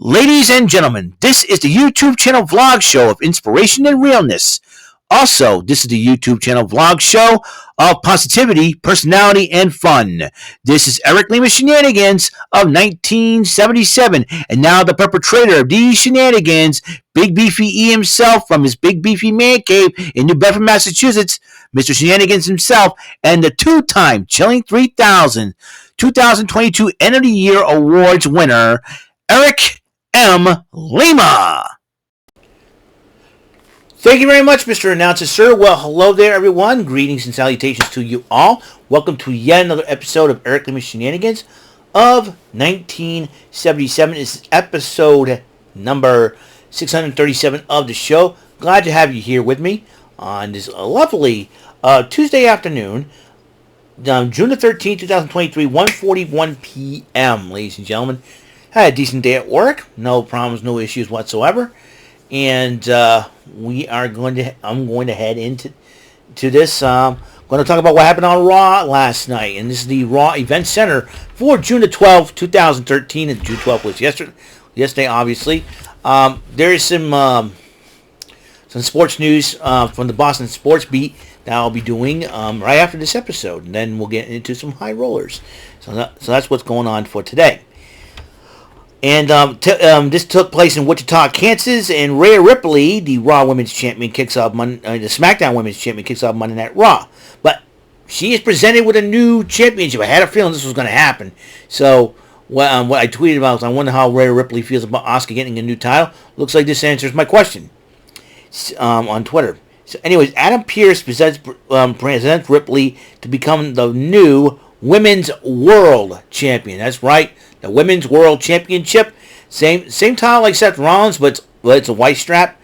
Ladies and gentlemen, this is the YouTube channel vlog show of inspiration and realness. Also, this is the YouTube channel vlog show of positivity, personality, and fun. This is Lima Shenanigans of 1977, and now the perpetrator of these shenanigans, Big Beefy E himself from his Big Beefy Man Cave in New Bedford, Massachusetts, Mr. Shenanigans himself, and the two-time Chilling 3000 2022 End of the Year Awards winner, Eric M. Lima. Thank you very much, Mr. Announcer, sir. Well, hello there, everyone. Greetings and salutations to you all. Welcome to yet another episode of Eric Lima Shenanigans of 1977. This is episode number 637 of the show. Glad to have you here with me on this lovely Tuesday afternoon, June the 13th, 2023, 1:41 p.m., ladies and gentlemen. Had a decent day at work. No problems, no issues whatsoever. And I'm going to head into this. I'm going to talk about what happened on Raw last night. And this is the Raw Event Center for June the 12th, 2013. And June 12th was yesterday, obviously. There is some sports news from the Boston Sports Beat that I'll be doing right after this episode. And then we'll get into some high rollers. So that's what's going on for today. And this took place in Wichita, Kansas, and Rhea Ripley, the Raw Women's Champion, the SmackDown Women's Champion, kicks off Monday Night Raw. But she is presented with a new championship. I had a feeling this was going to happen. So what I tweeted about was, I wonder how Rhea Ripley feels about Asuka getting a new title. Looks like this answers my question on Twitter. So anyways, Adam Pearce presents Ripley to become the new Women's World Champion. That's right. The Women's World Championship. Same title like Seth Rollins, but it's a white strap.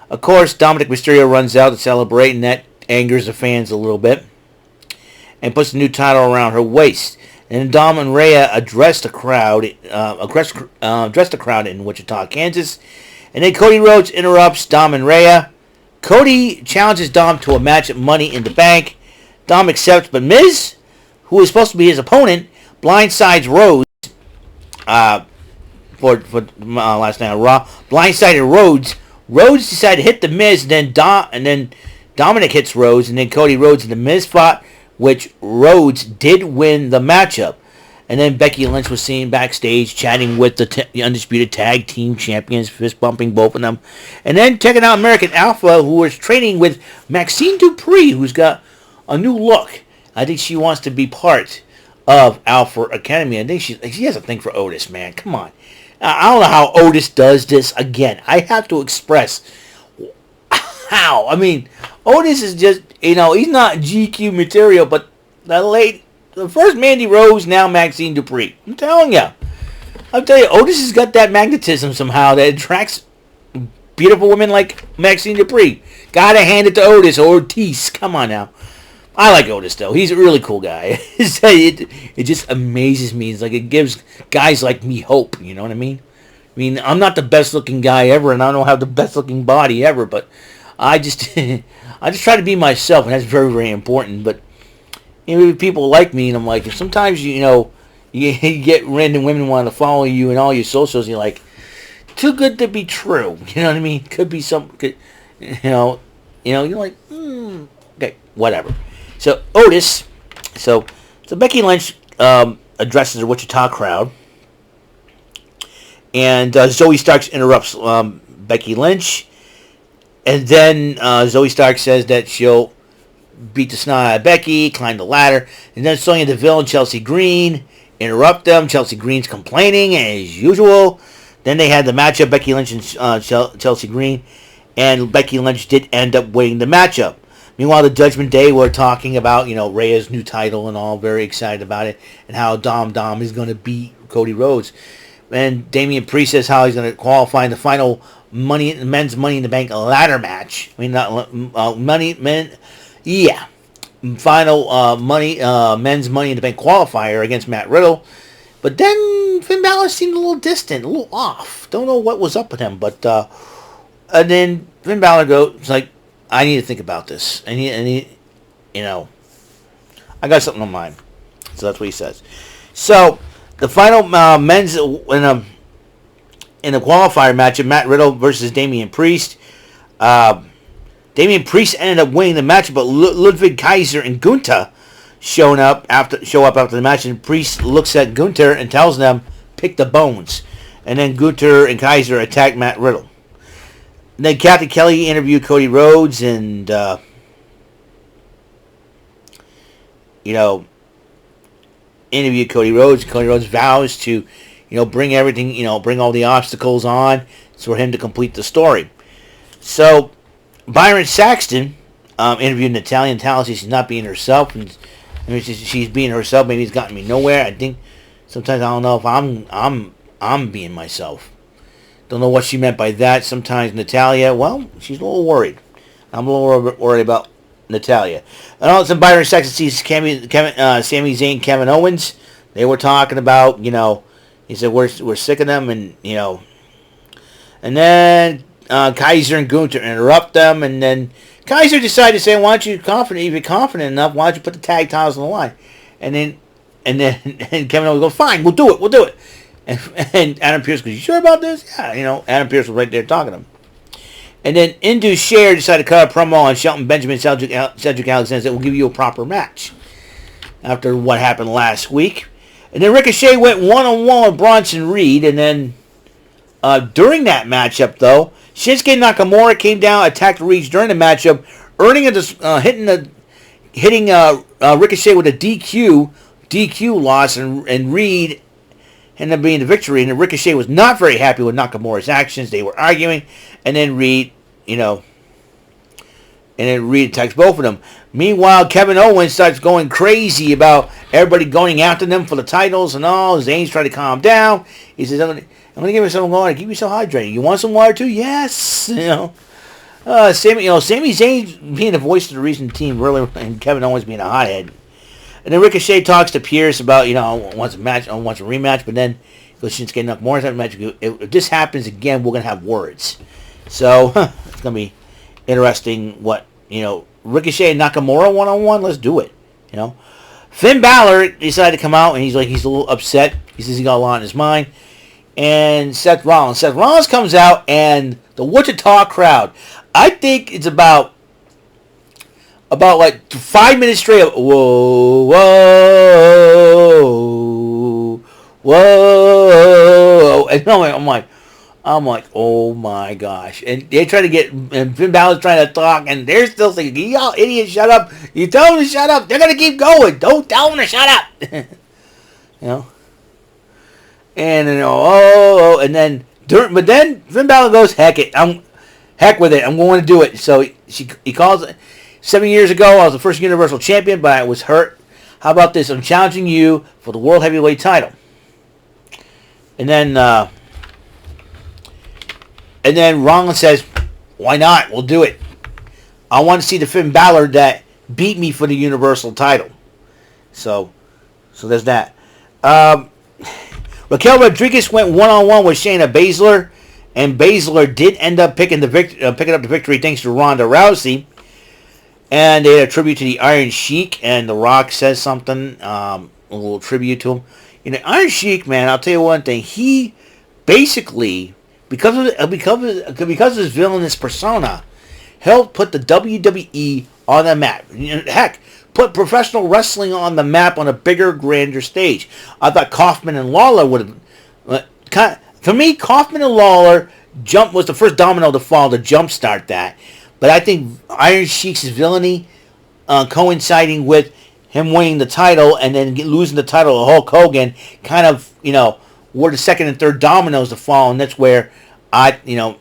Of course, Dominik Mysterio runs out to celebrate, and that angers the fans a little bit. And puts the new title around her waist. And Dom and Rhea address the crowd in Wichita, Kansas. And then Cody Rhodes interrupts Dom and Rhea. Cody challenges Dom to a match at Money in the Bank. Dom accepts, but Miz, who is supposed to be his opponent, blindsides Rhodes. For last night on Raw, blindsided Rhodes. Rhodes decided to hit the Miz, and then Dominik hits Rhodes, and then Cody Rhodes and the Miz fought, which Rhodes did win the matchup. And then Becky Lynch was seen backstage chatting with the Undisputed Tag Team Champions, fist bumping both of them, and then checking out American Alpha, who was training with Maxine Dupree, who's got a new look. I think she wants to be part of Alpha Academy. I think she has a thing for Otis, man. Come on. I don't know how Otis does this again. I have to express how. I mean, Otis is just, he's not GQ material, but the first Mandy Rose, now Maxine Dupree. I'm telling you. Otis has got that magnetism somehow that attracts beautiful women like Maxine Dupree. Gotta hand it to Otis or Ortiz. Come on now. I like Otis, though. He's a really cool guy. It just amazes me. It's like it gives guys like me hope. You know what I mean? I'm not the best-looking guy ever, and I don't have the best-looking body ever, but I just try to be myself, and that's very, very important. But people like me, and I'm like, sometimes, you get random women want to follow you and all your socials, and you're like, too good to be true. You know what I mean? Could be you're like, okay, whatever. So Otis, so Becky Lynch addresses the Wichita crowd, and Zoe Starks interrupts Becky Lynch, and then Zoe Starks says that she'll beat the snot out of Becky, climb the ladder, and then Sonya Deville and Chelsea Green interrupt them. Chelsea Green's complaining as usual. Then they had the matchup, Becky Lynch and Chelsea Green, and Becky Lynch did end up winning the matchup. Meanwhile, the Judgement Day were talking about, Rhea's new title and all, very excited about it, and how Dom is going to beat Cody Rhodes. And Damian Priest says how he's going to qualify in the final men's Money in the Bank ladder match. Final men's Money in the Bank qualifier against Matt Riddle. But then Finn Balor seemed a little distant, a little off. Don't know what was up with him, but and then Finn Balor goes like, I need to think about this. I need, I got something on mind. So that's what he says. So the final men's in the qualifier match of Matt Riddle versus Damian Priest. Damian Priest ended up winning the match, but Ludwig Kaiser and Gunther show up after the match, and Priest looks at Gunther and tells them, pick the bones. And then Gunther and Kaiser attack Matt Riddle. And then Captain Kelly interviewed Cody Rhodes and, interviewed Cody Rhodes. Cody Rhodes vows to, bring everything, bring all the obstacles on for him to complete the story. So, Byron Saxton interviewed Natalya, and Natalya says she's not being herself, and she's being herself. Maybe it's gotten me nowhere. I think sometimes I don't know if I'm being myself. Don't know what she meant by that. Sometimes Natalya, well, she's a little worried. I'm a little worried about Natalya. And all of a sudden, Byron Saxton sees Sami Zayn, Kevin Owens. They were talking about, he said we're sick of them, and and then Kaiser and Gunther interrupt them, and then Kaiser decided to say, "Why don't you if you're confident enough, why don't you put the tag titles on the line?" And then Kevin Owens goes, "Fine, we'll do it." And Adam Pearce goes, "You sure about this?" Yeah, Adam Pearce was right there talking to him. And then Indus Sher decided to cut a promo on Shelton Benjamin, Cedric Alexander, that will give you a proper match after what happened last week. And then Ricochet went one-on-one with Bronson Reed, and then during that matchup, though, Shinsuke Nakamura came down, attacked Reed during the matchup, hitting Ricochet with a DQ loss, and Reed ended up being the victory. And Ricochet was not very happy with Nakamura's actions. They were arguing, and then Reed, attacks both of them. Meanwhile, Kevin Owens starts going crazy about everybody going after them for the titles and all. Zayn's trying to calm down. He says, I'm gonna give you some water. Keep yourself hydrated. You want some water too? Yes. Sami Zayn being the voice of the reason team, really, and Kevin Owens being a hothead. And then Ricochet talks to Pierce about, wants a rematch, but then goes Shinsuke Nakamura's match. If this happens again, we're gonna have words. So it's gonna be interesting. What Ricochet and Nakamura one-on-one. Let's do it. Finn Balor decided to come out, and he's a little upset. He says he got a lot on his mind. And Seth Rollins comes out, and the Wichita crowd, I think it's about like 5 minutes straight of whoa, whoa, whoa, and I'm like, oh my gosh. And they try to and Finn Balor's trying to talk, and they're still saying, y'all idiots, shut up. You tell them to shut up. They're going to keep going. Don't tell them to shut up. And and then Finn Balor goes, heck with it. I'm going to do it. So he calls it. 7 years ago, I was the first Universal Champion, but I was hurt. How about this? I'm challenging you for the World Heavyweight title. And then Rollins says, why not? We'll do it. I want to see the Finn Balor that beat me for the Universal title. So there's that. Raquel Rodriguez went one-on-one with Shayna Baszler, and Baszler did end up picking up the victory thanks to Ronda Rousey. And they had a tribute to the Iron Sheik, and The Rock says something, a little tribute to him. Iron Sheik, man, I'll tell you one thing. He basically, because of his villainous persona, helped put the WWE on the map. Heck, put professional wrestling on the map on a bigger, grander stage. I thought Kaufman and Lawler would have... For me, Kaufman and Lawler was the first domino to fall to jumpstart that. But I think Iron Sheik's villainy coinciding with him winning the title and then losing the title to Hulk Hogan kind of, were the second and third dominoes to fall. And that's where and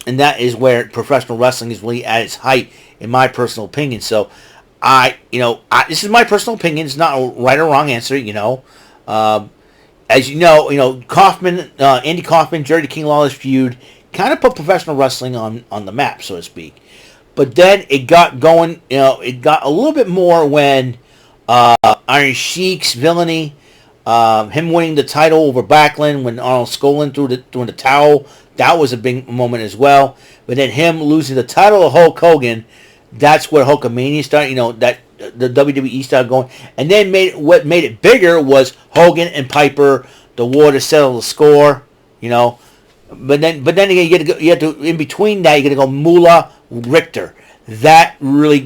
that is where professional wrestling is really at its height, in my personal opinion. So, this is my personal opinion. It's not a right or wrong answer, As you know, Kaufman, Andy Kaufman, Jerry the King Lawler's feud kind of put professional wrestling on the map, so to speak. But then it got going, it got a little bit more when Iron Sheik's villainy, him winning the title over Backlund when Arnold Skolin threw the towel, that was a big moment as well. But then him losing the title to Hulk Hogan, that's where Hulkamania started, that the WWE started going. And then what made it bigger was Hogan and Piper, the war to settle the score, But then again, you have to in between that, you got to go Moolah Richter. That really,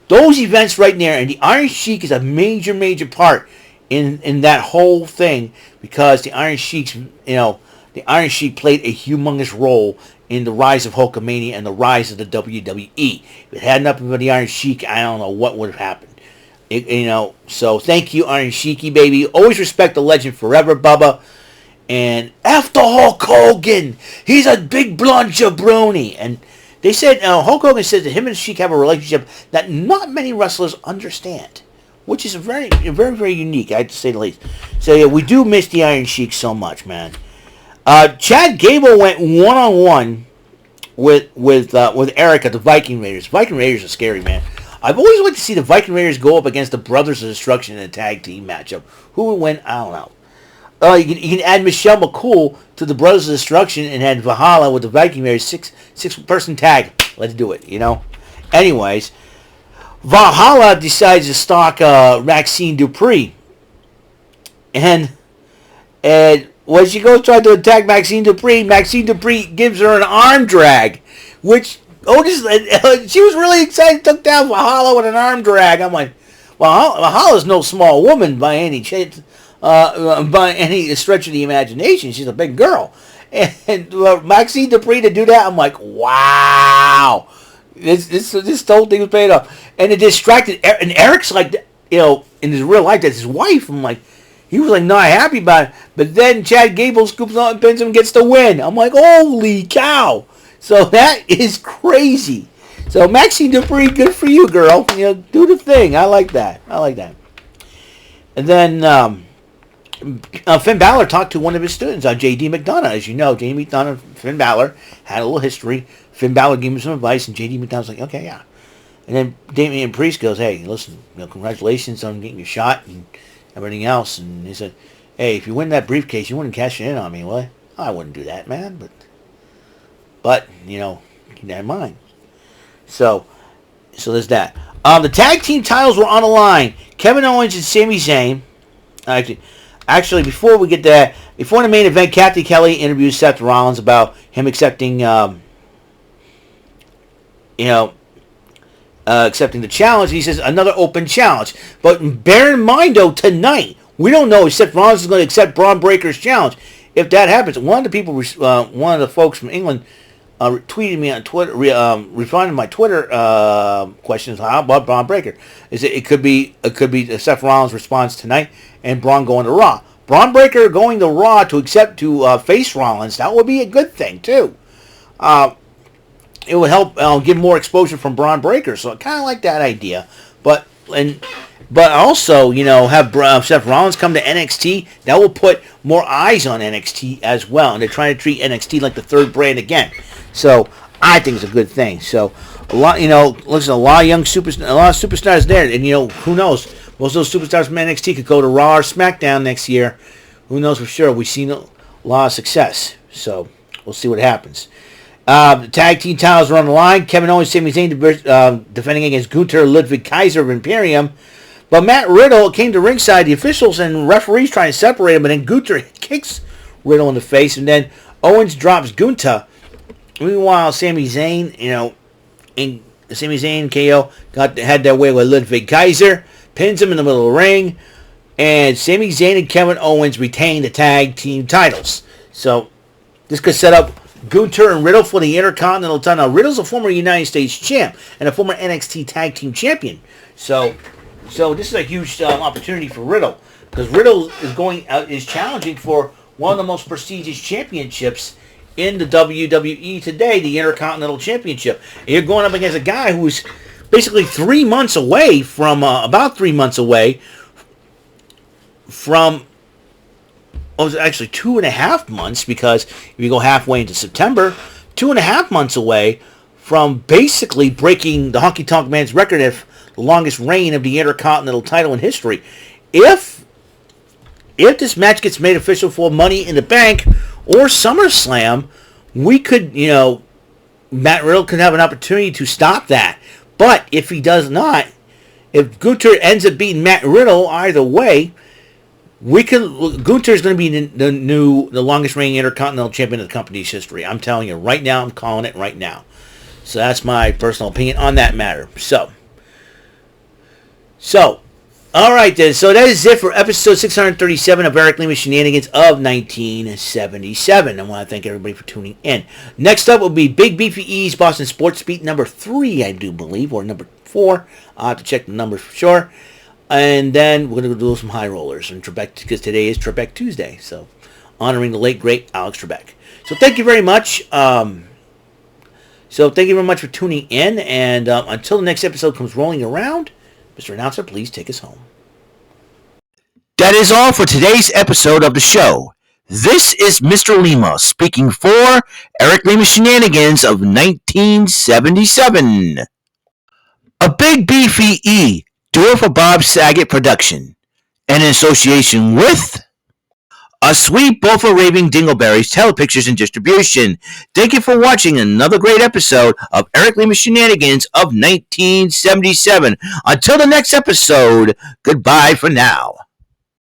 those events right there, and the Iron Sheik is a major part in that whole thing, because the Iron Sheik played a humongous role in the rise of Hulkamania and the rise of the WWE. If it had nothing but the Iron Sheik, I don't know what would have happened. So thank you, Iron Sheiky, baby. Always respect the legend forever, Bubba. And after Hulk Hogan, he's a big blonde jabroni. And they said, Hulk Hogan says that him and Sheik have a relationship that not many wrestlers understand, which is very, very unique, I have to say the least. So yeah, we do miss the Iron Sheik so much, man. Chad Gable went one-on-one with Eric at the Viking Raiders. Viking Raiders are scary, man. I've always liked to see the Viking Raiders go up against the Brothers of Destruction in a tag team matchup. Who would win? I don't know. You can add Michelle McCool to the Brothers of Destruction and add Valhalla with the Viking Raiders, six-person tag. Let's do it, Anyways, Valhalla decides to stalk Maxine Dupree. And when she goes try to attack Maxine Dupree gives her an arm drag, which she was really excited, took down Valhalla with an arm drag. I'm like, Valhalla's no small woman by any chance, by any stretch of the imagination. She's a big girl. And Maxine Dupree to do that, I'm like, wow. This whole thing was paid off. And it distracted, and Eric's like, in his real life, that's his wife. I'm like, he was like not happy about it. But then Chad Gable scoops on and pins him and gets the win. I'm like, holy cow. So that is crazy. So Maxine Dupree, good for you, girl. Do the thing. I like that. And then Finn Balor talked to one of his students, J.D. McDonough. As you know, J.D. McDonough and Finn Balor had a little history. Finn Balor gave him some advice, and J.D. McDonough's like, okay, yeah. And then Damian Priest goes, hey, listen, congratulations on getting your shot and everything else. And he said, hey, if you win that briefcase, you wouldn't cash it in on me, will you? I wouldn't do that, man, but keep that in mind. So there's that. The tag team titles were on the line. Kevin Owens and Sami Zayn. Actually, before we get that, before the main event, Kathy Kelly interviews Seth Rollins about him accepting, accepting the challenge. He says another open challenge. But bear in mind, though, tonight we don't know if Seth Rollins is going to accept Braun Breaker's challenge. If that happens, one of the folks from England tweeted me on Twitter, responded to my Twitter questions. How about Braun Breaker? It could be Seth Rollins' response tonight, and Braun going to Raw. Braun Breaker going to Raw to face Rollins. That would be a good thing too. It would help give more exposure from Braun Breaker. So I kind of like that idea, but also, have Seth Rollins come to NXT. That will put more eyes on NXT as well. And they're trying to treat NXT like the third brand again. So I think it's a good thing. So a lot of young superstars there. And who knows? Most of those superstars from NXT could go to Raw or SmackDown next year. Who knows for sure? We've seen a lot of success. So we'll see what happens. The tag team titles are on the line. Kevin Owens, Sami Zayn defending against Gunther, Ludwig Kaiser of Imperium. But Matt Riddle came to ringside. The officials and referees trying to separate him, and then Gunther kicks Riddle in the face, and then Owens drops Gunther. Meanwhile, Sami Zayn, and KO had their way with Ludwig Kaiser, pins him in the middle of the ring, and Sami Zayn and Kevin Owens retain the tag team titles. So this could set up Gunther and Riddle for the Intercontinental title. Now, Riddle's a former United States champ and a former NXT tag team champion. So this is a huge opportunity for Riddle, because Riddle is challenging for one of the most prestigious championships in the WWE today, the Intercontinental Championship. And you're going up against a guy who's basically about 3 months away from, actually 2.5 months, because if you go halfway into September, 2.5 months away from basically breaking the Honky Tonk Man's record of the longest reign of the Intercontinental title in history. If this match gets made official for Money in the Bank or SummerSlam, we could, Matt Riddle could have an opportunity to stop that. But if he does not, if Gunther ends up beating Matt Riddle either way, Gunther is going to be the longest reigning Intercontinental Champion of the company's history. I'm telling you right now. I'm calling it right now. So that's my personal opinion on that matter. So, all right then. So that is it for episode 637 of Eric Lima Shenanigans of 1977. I want to thank everybody for tuning in. Next up will be Big Beefy E's Boston Sports Beat number 3, I do believe, or number 4. I'll have to check the numbers for sure. And then we're going to do some high rollers in Trebek, because today is Trebek Tuesday. So, honoring the late, great Alex Trebek. So thank you very much. So thank you very much for tuning in. And until the next episode comes rolling around, Mr. Announcer, please take us home. That is all for today's episode of the show. This is Mr. Lima speaking for Eric Lima Shenanigans of 1977. A Big Beefy E, do it for Bob Saget production, and in association with A Sweet Bowl for Raving Dingleberries Telepictures and Distribution. Thank you for watching another great episode of Eric Lima Shenanigans of 1977. Until the next episode, goodbye for now.